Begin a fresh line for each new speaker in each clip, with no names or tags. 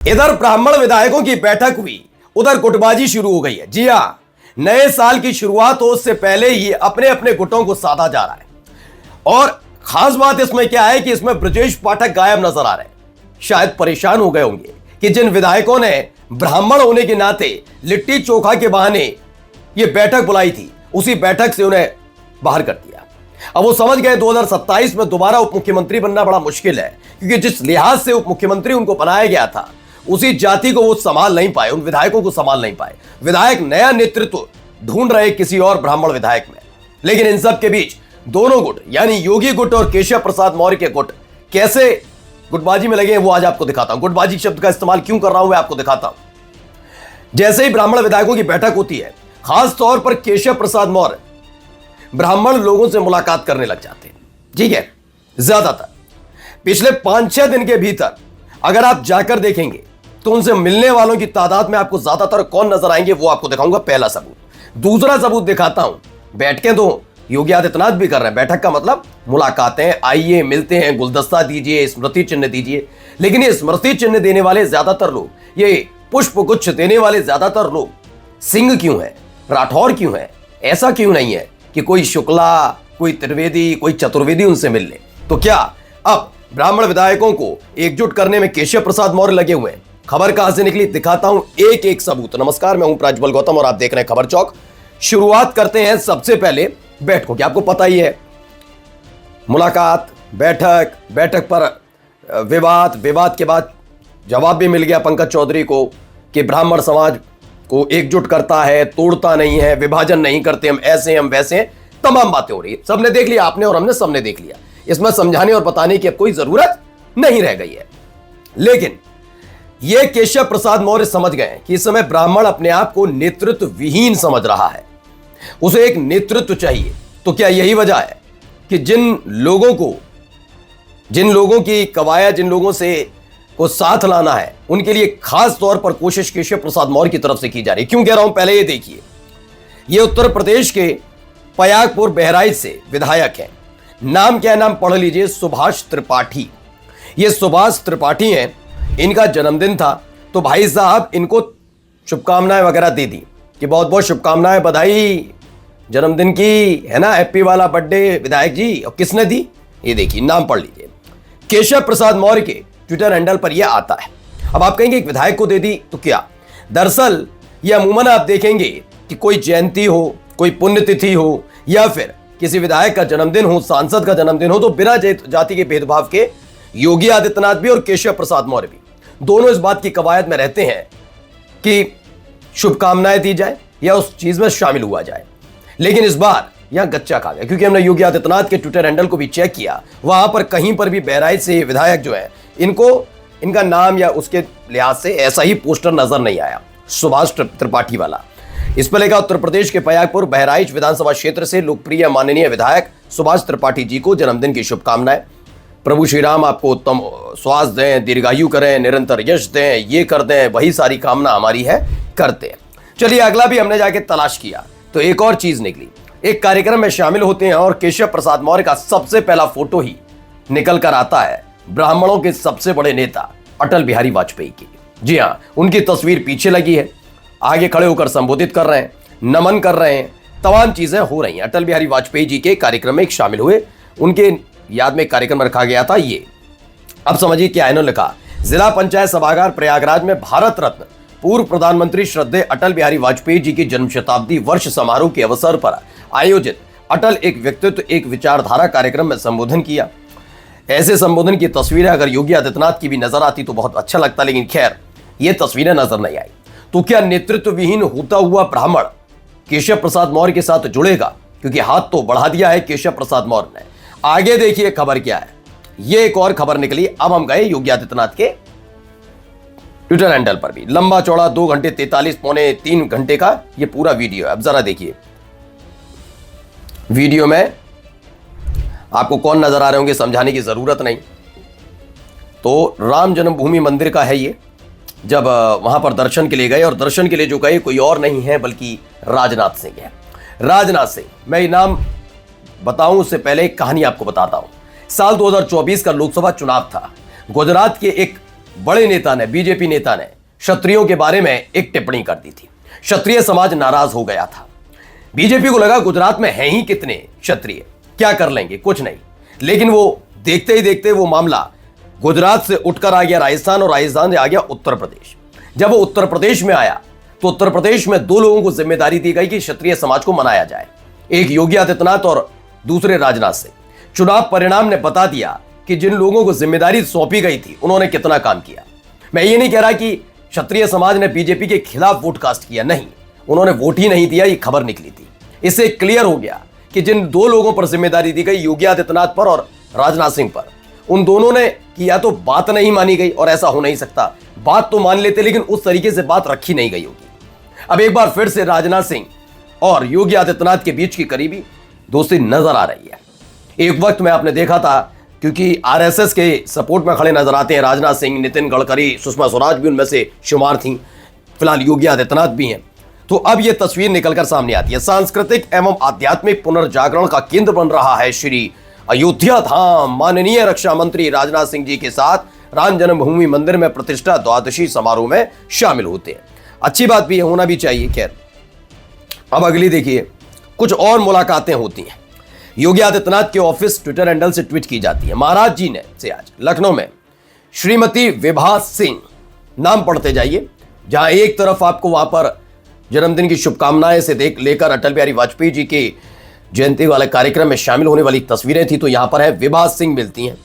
इधर ब्राह्मण विधायकों की बैठक हुई, उधर गुटबाजी शुरू हो गई है। जी हां, नए साल की शुरुआत हो उससे पहले ही अपने अपने गुटों को साधा जा रहा है। और खास बात इसमें क्या है कि इसमें ब्रजेश पाठक गायब नजर आ रहे हैं। शायद परेशान हो गए होंगे कि जिन विधायकों ने ब्राह्मण होने के नाते लिट्टी चोखा के बहाने यह बैठक बुलाई थी, उसी बैठक से उन्हें बाहर कर दिया। अब वो समझ गए 2027 में दोबारा उप मुख्यमंत्री बनना बड़ा मुश्किल है, क्योंकि जिस लिहाज से उप मुख्यमंत्री उनको बनाया गया था उसी जाति को वो संभाल नहीं पाए, उन विधायकों को संभाल नहीं पाए। विधायक नया नेतृत्व ढूंढ रहे किसी और ब्राह्मण विधायक में। लेकिन इन सब के बीच दोनों गुट यानी योगी गुट और केशव प्रसाद मौर्य के गुट कैसे गुटबाजी में लगे हैं वो आज आपको दिखाता हूं। गुटबाजी शब्द का इस्तेमाल क्यों कर रहा हूं मैं आपको दिखाता हूं। जैसे ही ब्राह्मण विधायकों की बैठक होती है, खास तौर पर केशव प्रसाद मौर्य ब्राह्मण लोगों से मुलाकात करने लग जाते हैं। ठीक है, ज्यादातर पिछले 5-6 दिन के भीतर अगर आप जाकर देखेंगे तो उनसे मिलने वालों की तादाद में आपको ज्यादातर कौन नजर आएंगे वो आपको दिखाऊंगा, पहला सबूत। दूसरा सबूत दिखाता हूं, बैठकें तो योगी आदित्यनाथ भी कर रहे हैं। बैठक का मतलब मुलाकातें, आइए मिलते हैं, गुलदस्ता दीजिए, स्मृति चिन्ह दीजिए। लेकिन ये स्मृति चिन्ह देने वाले ज्यादातर लोग, ये पुष्प गुच्छ देने वाले ज्यादातर लोग सिंह क्यों है, राठौर क्यों है? ऐसा क्यों नहीं है कि कोई शुक्ला, कोई त्रिवेदी, कोई चतुर्वेदी उनसे मिल ले? तो क्या अब ब्राह्मण विधायकों को एकजुट करने में केशव प्रसाद मौर्य लगे हुए हैं? खबर कहां से निकली दिखाता हूं एक एक सबूत। नमस्कार, मैं हूं प्रज्वल गौतम और आप देख रहे हैं खबर चौक। शुरुआत करते हैं सबसे पहले बैठकों की। आपको पता ही है, मुलाकात, बैठक, बैठक पर विवाद के बाद जवाब भी मिल गया पंकज चौधरी को कि ब्राह्मण समाज को एकजुट करता है, तोड़ता नहीं है, विभाजन नहीं करते, हम ऐसे हम वैसे हैं। तमाम बातें हो रही है, सबने देख लिया, आपने और हमने सबने देख लिया। इसमें समझाने और बताने की अब कोई जरूरत नहीं रह गई है। लेकिन यह केशव प्रसाद मौर्य समझ गए कि इस समय ब्राह्मण अपने आप को नेतृत्व विहीन समझ रहा है, उसे एक नेतृत्व चाहिए। तो क्या यही वजह है कि जिन लोगों की कवायद, जिन लोगों से को साथ लाना है, उनके लिए खास तौर पर कोशिश केशव प्रसाद मौर्य की तरफ से की जा रही है। क्यों कह रहा हूं, पहले ये देखिए। ये उत्तर प्रदेश के पयागपुर बहराइच से विधायक हैं। नाम क्या है, नाम पढ़ लीजिए, सुभाष त्रिपाठी। ये सुभाष त्रिपाठी हैं, इनका जन्मदिन था तो भाई साहब इनको शुभकामनाएं वगैरह दे दी कि बहुत बहुत शुभकामनाएं, बधाई जन्मदिन की, है ना, हैप्पी वाला बर्थडे विधायक जी। और किसने दी, ये देखिए, नाम पढ़ लीजिए, केशव प्रसाद मौर्य के ट्विटर हैंडल पर यह आता है। अब आप कहेंगे एक विधायक को दे दी तो क्या? दरअसल यह अमूमन आप देखेंगे कि कोई जयंती हो, कोई पुण्यतिथि हो, या फिर किसी विधायक का जन्मदिन हो, सांसद का जन्मदिन हो, तो बिना जाति के भेदभाव के योगी आदित्यनाथ भी और केशव प्रसाद मौर्य भी दोनों इस बात की कवायद में रहते हैं कि शुभकामनाएं दी जाए या उस चीज में शामिल हुआ जाए। लेकिन इस बार यहां गच्चा खा गया, क्योंकि हमने योगी आदित्यनाथ के ट्विटर हैंडल को भी चेक किया, वहां पर कहीं पर भी बहराइच से विधायक जो है, इनका नाम या उसके लिहाज से ऐसा ही पोस्टर नजर नहीं आया, सुभाष त्रिपाठी वाला। इस पर लिखा, उत्तर प्रदेश के पयागपुर बहराइच विधानसभा क्षेत्र से लोकप्रिय माननीय विधायक सुभाष त्रिपाठी जी को जन्मदिन की शुभकामनाएं। प्रभु श्री राम आपको उत्तम स्वास्थ्य दें, दीर्घायु करें, निरंतर यश दें, ये कर दें, वही सारी कामना हमारी है, करते हैं। चलिए अगला भी हमने जाके तलाश किया तो एक और चीज निकली। एक कार्यक्रम में शामिल होते हैं और केशव प्रसाद मौर्य का सबसे पहला फोटो ही निकल कर आता है ब्राह्मणों के सबसे बड़े नेता अटल बिहारी वाजपेयी की। जी हाँ, उनकी तस्वीर पीछे लगी है, आगे खड़े होकर संबोधित कर रहे हैं, नमन कर रहे हैं, तमाम चीजें हो रही हैं। अटल बिहारी वाजपेयी जी के कार्यक्रम में शामिल हुए, उनके याद में कार्यक्रम रखा गया था ये। अब समझिए क्या इन्होंने लिखा, जिला पंचायत सभागार प्रयागराज में भारत रत्न पूर्व प्रधानमंत्री श्रद्धेय अटल बिहारी वाजपेयी जी की जन्म शताब्दी वर्ष समारोह के अवसर पर आयोजित अटल एक व्यक्तित्व एक विचारधारा कार्यक्रम में संबोधन किया। ऐसे संबोधन की तस्वीरें अगर योगी आदित्यनाथ की भी नजर आती तो बहुत अच्छा लगता, लेकिन खैर ये तस्वीरें नजर नहीं आई। तो क्या नेतृत्व विहीन होता हुआ ब्राह्मण केशव प्रसाद मौर्य के साथ जुड़ेगा? क्योंकि हाथ तो बढ़ा दिया है केशव प्रसाद मौर्य ने। आगे देखिए खबर क्या है, ये एक और खबर निकली। अब हम गए योगी आदित्यनाथ के ट्विटर हैंडल पर भी, लंबा चौड़ा 2 घंटे 43 पौने 3 घंटे का ये पूरा वीडियो है। अब जरा देखिए, वीडियो में आपको कौन नजर आ रहे होंगे, समझाने की जरूरत नहीं। तो राम जन्मभूमि मंदिर का है ये, जब वहां पर दर्शन के लिए गए, और दर्शन के लिए जो गए कोई और नहीं है बल्कि राजनाथ सिंह है। राजनाथ सिंह, मैं नाम बताऊं उससे पहले एक कहानी आपको बताता हूं। साल 2024 का लोकसभा चुनाव था। गुजरात के एक बड़े नेता ने, बीजेपी नेता ने क्षत्रियों के बारे में एक टिप्पणी कर दी थी। क्षत्रिय समाज नाराज हो गया था। बीजेपी को लगा गुजरात में हैं ही कितने क्षत्रिय, क्या कर लेंगे, कुछ नहीं। लेकिन वो देखते ही देखते वो मामला गुजरात से उठकर आ गया राजस्थान, और राजस्थान से आ गया उत्तर प्रदेश। जब वो उत्तर प्रदेश में आया तो उत्तर प्रदेश में दो लोगों को जिम्मेदारी दी गई कि क्षत्रिय समाज को मनाया जाए, एक योगी आदित्यनाथ और दूसरे राजनाथ सिंह। चुनाव परिणाम ने बता दिया कि जिन लोगों को जिम्मेदारी सौंपी गई थी उन्होंने कितना काम किया। मैं ये नहीं कह रहा कि क्षत्रिय समाज ने बीजेपी के खिलाफ वोट कास्ट किया, नहीं, उन्होंने वोट ही नहीं दिया, ये खबर निकली थी। इससे क्लियर हो गया कि जिन दो लोगों पर जिम्मेदारी दी गई, योगी आदित्यनाथ पर और राजनाथ सिंह पर, उन दोनों ने किया तो बात नहीं मानी गई, और ऐसा हो नहीं सकता। बात तो मान लेते लेकिन उस तरीके से बात रखी नहीं गई होगी। अब एक बार फिर से राजनाथ सिंह और योगी आदित्यनाथ के बीच की करीबी दोस्ती नजर आ रही है। एक वक्त में आपने देखा था, क्योंकि आरएसएस के सपोर्ट में खड़े नजर आते हैं राजनाथ सिंह, नितिन गडकरी, सुषमा स्वराज भी उनमें से शुमार थी, फिलहाल योगी आदित्यनाथ भी हैं। तो अब यह तस्वीर निकलकर सामने आती है। सांस्कृतिक एवं आध्यात्मिक पुनर्जागरण का केंद्र बन रहा है श्री अयोध्या धाम। माननीय रक्षा मंत्री राजनाथ सिंह जी के साथ राम जन्मभूमि मंदिर में प्रतिष्ठा द्वादशी समारोह में शामिल होते हैं। अच्छी बात भी है, होना भी चाहिए। खैर, अब अगली देखिए, कुछ और मुलाकातें होती हैं। योगी आदित्यनाथ के ऑफिस ट्विटर हैंडल से ट्वीट की जाती है। महाराज जी ने से आज लखनऊ में श्रीमती विभा सिंह, नाम पढ़ते जाइए, जहां एक तरफ आपको वहां पर जन्मदिन की शुभकामनाएं से लेकर अटल बिहारी वाजपेयी जी के जयंती वाले कार्यक्रम में शामिल होने वाली तस्वीरें थी, तो यहां पर है विभा सिंह मिलती हैं।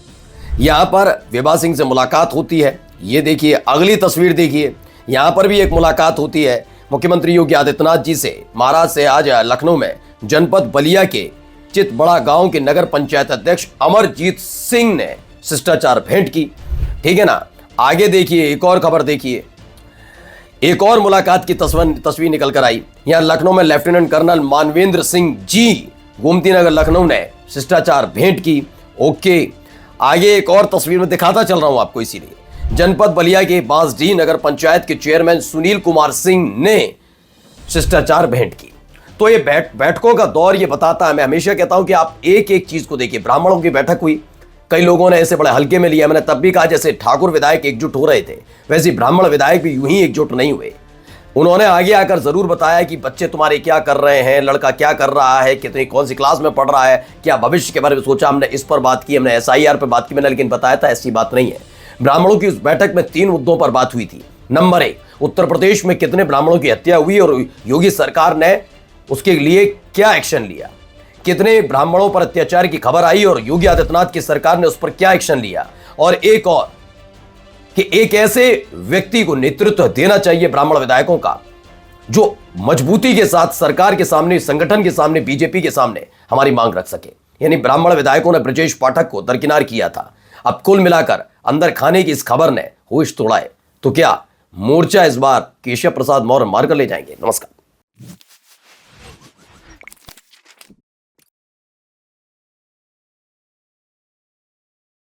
यहां पर विभा सिंह से मुलाकात होती है। ये देखिए, अगली तस्वीर देखिए, यहां पर भी एक मुलाकात होती है मुख्यमंत्री योगी आदित्यनाथ जी से। महाराज से आज लखनऊ में जनपद बलिया के चितबड़ा गांव के नगर पंचायत अध्यक्ष अमरजीत सिंह ने शिष्टाचार भेंट की। ठीक है ना। आगे देखिए, एक और खबर देखिए, एक और मुलाकात की तस्वीर निकल कर आई। यहां लखनऊ में लेफ्टिनेंट कर्नल मानवेंद्र सिंह जी गोमती नगर लखनऊ ने शिष्टाचार भेंट की। ओके, आगे एक और तस्वीर में दिखाता चल रहा हूं आपको, इसीलिए जनपद बलिया के बांसडीह नगर पंचायत के चेयरमैन सुनील कुमार सिंह ने शिष्टाचार भेंट की। तो ये बैठकों का दौर ये बताता है, मैं हमेशा कहता हूं कि आप एक एक चीज को देखिए। ब्राह्मणों की बैठक हुई, कई लोगों ने ऐसे बड़े हल्के में लिया। मैंने तब भी कहा, जैसे ठाकुर विधायक एकजुट हो रहे थे, वैसे ब्राह्मण विधायक भी यूं ही एकजुट नहीं हुए। उन्होंने आगे आकर जरूर बताया कि बच्चे तुम्हारे क्या कर रहे हैं, लड़का क्या कर रहा है, कितनी कौन सी क्लास में पढ़ रहा है, क्या भविष्य के बारे में सोचा। हमने इस पर बात की, हमने SIR पर बात की, मैंने लेकिन बताया था ऐसी बात नहीं है। ब्राह्मणों की उस बैठक में 3 मुद्दों पर बात हुई थी। नंबर 1, उत्तर प्रदेश में कितने ब्राह्मणों की हत्या हुई और योगी सरकार ने उसके लिए क्या एक्शन लिया, कितने ब्राह्मणों पर अत्याचार की खबर आई और योगी आदित्यनाथ की सरकार ने उस पर क्या एक्शन लिया। और एक और कि एक ऐसे व्यक्ति को नेतृत्व देना चाहिए ब्राह्मण विधायकों का जो मजबूती के साथ सरकार के सामने, संगठन के सामने, बीजेपी के सामने हमारी मांग रख सके। यानी ब्राह्मण विधायकों ने ब्रजेश पाठक को दरकिनार किया था। अब कुल मिलाकर अंदर खाने की इस खबर ने होश तोड़ा है। तो क्या मोर्चा इस बार केशव प्रसाद मौर्य मार कर ले जाएंगे? नमस्कार।